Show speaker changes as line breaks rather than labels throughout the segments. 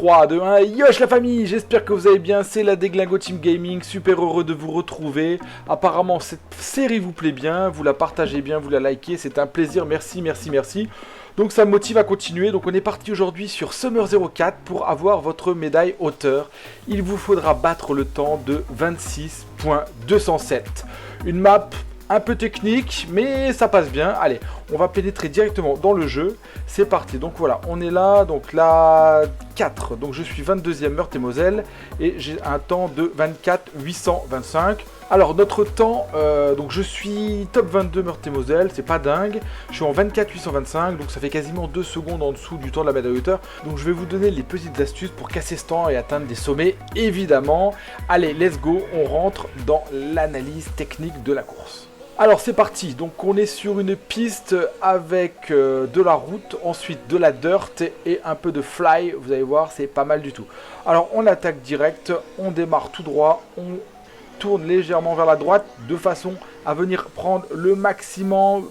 3, 2, 1, yosh la famille, j'espère que vous allez bien, c'est la Déglingo Team Gaming, super heureux de vous retrouver. Apparemment cette série vous plaît bien, vous la partagez bien, vous la likez, c'est un plaisir, merci, merci, merci. Donc ça me motive à continuer, donc on est parti aujourd'hui sur Summer 04 pour avoir votre médaille auteur. Il vous faudra battre le temps de 26.207. Une map un peu technique, mais ça passe bien. Allez, on va pénétrer directement dans le jeu. C'est parti. Donc voilà, on est là, donc là 4. Donc je suis 22e Meurthe-et-Moselle et j'ai un temps de 24.825. Alors notre temps, donc je suis top 22 Meurthe-et-Moselle, c'est pas dingue. Je suis en 24.825, donc ça fait quasiment 2 secondes en dessous du temps de la médaille d'auteur. Donc je vais vous donner les petites astuces pour casser ce temps et atteindre des sommets, évidemment. Allez, let's go, on rentre dans l'analyse technique de la course. Alors c'est parti, donc on est sur une piste avec de la route, ensuite de la dirt et un peu de fly, vous allez voir c'est pas mal du tout. Alors on attaque direct, on démarre tout droit, on tourne légèrement vers la droite de façon à venir prendre le maximum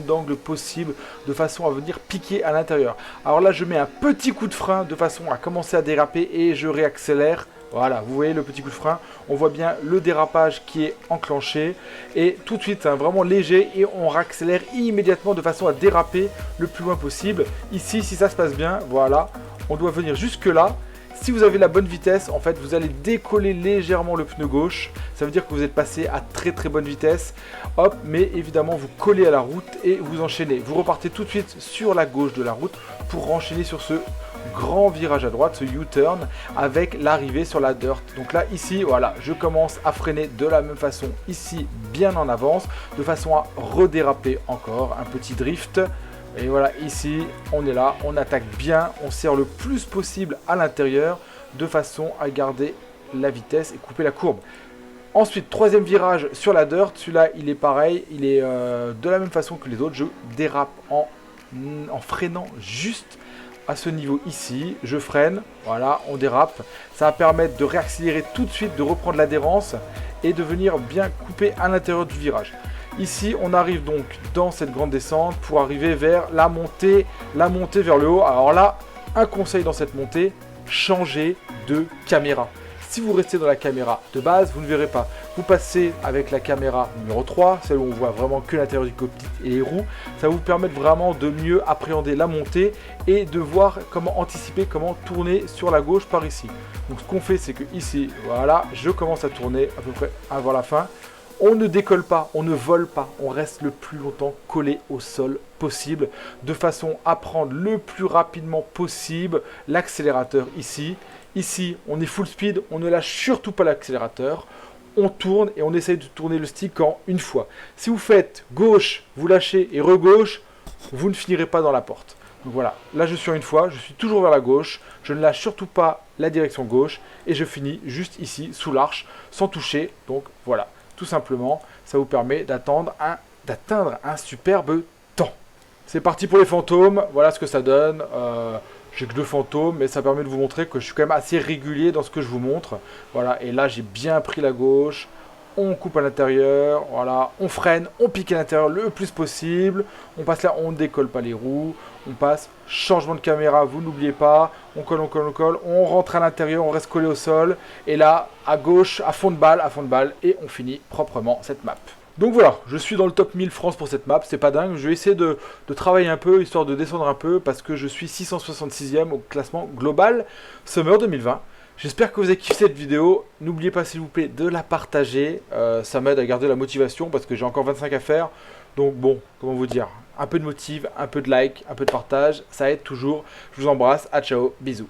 d'angle possible, de façon à venir piquer à l'intérieur. Alors là je mets un petit coup de frein de façon à commencer à déraper et je réaccélère. Voilà, vous voyez le petit coup de frein, on voit bien le dérapage qui est enclenché et tout de suite, hein, vraiment léger et on réaccélère immédiatement de façon à déraper le plus loin possible. Ici, si ça se passe bien, voilà, on doit venir jusque là. Si vous avez la bonne vitesse, en fait, vous allez décoller légèrement le pneu gauche. Ça veut dire que vous êtes passé à très très bonne vitesse. Hop, mais évidemment, vous collez à la route et vous enchaînez. Vous repartez tout de suite sur la gauche de la route pour enchaîner sur ce grand virage à droite, ce U-turn, avec l'arrivée sur la dirt. Donc là, ici, voilà, je commence à freiner de la même façon, ici, bien en avance, de façon à redéraper encore, un petit drift. Et voilà, ici, on est là, on attaque bien, on serre le plus possible à l'intérieur, de façon à garder la vitesse et couper la courbe. Ensuite, troisième virage sur la dirt, celui-là, il est pareil, il est de la même façon que les autres, je dérape en freinant juste à ce niveau ici, je freine, voilà, on dérape. Ça va permettre de réaccélérer tout de suite, de reprendre l'adhérence et de venir bien couper à l'intérieur du virage. Ici, on arrive donc dans cette grande descente pour arriver vers la montée vers le haut. Alors là, un conseil dans cette montée, changez de caméra. Si vous restez dans la caméra de base, vous ne verrez pas. Vous passez avec la caméra numéro 3, celle où on voit vraiment que l'intérieur du cockpit et les roues. Ça va vous permettre vraiment de mieux appréhender la montée et de voir comment anticiper, comment tourner sur la gauche par ici. Donc ce qu'on fait, c'est que ici, voilà, je commence à tourner à peu près avant la fin. On ne décolle pas, on ne vole pas, on reste le plus longtemps collé au sol possible, de façon à prendre le plus rapidement possible l'accélérateur ici. Ici, on est full speed, on ne lâche surtout pas l'accélérateur. On tourne et on essaye de tourner le stick en une fois. Si vous faites gauche, vous lâchez et re-gauche, vous ne finirez pas dans la porte. Donc voilà, là je suis une fois, je suis toujours vers la gauche, je ne lâche surtout pas la direction gauche et je finis juste ici, sous l'arche, sans toucher. Donc voilà, tout simplement, ça vous permet d'atteindre un superbe temps. C'est parti pour les fantômes, voilà ce que ça donne. J'ai que 2 fantômes, mais ça permet de vous montrer que je suis quand même assez régulier dans ce que je vous montre. Voilà, et là j'ai bien pris la gauche, on coupe à l'intérieur, voilà, on freine, on pique à l'intérieur le plus possible. On passe là, on ne décolle pas les roues, on passe, changement de caméra, vous n'oubliez pas, on colle, on rentre à l'intérieur, on reste collé au sol. Et là, à gauche, à fond de balle, et on finit proprement cette map. Donc voilà, je suis dans le top 1000 France pour cette map, c'est pas dingue, je vais essayer de travailler un peu, histoire de descendre un peu, parce que je suis 666e au classement global Summer 2020. J'espère que vous avez kiffé cette vidéo, n'oubliez pas s'il vous plaît de la partager, ça m'aide à garder la motivation, parce que j'ai encore 25 à faire. Donc bon, comment vous dire, un peu de motive, un peu de like, un peu de partage, ça aide toujours. Je vous embrasse, à ciao, bisous.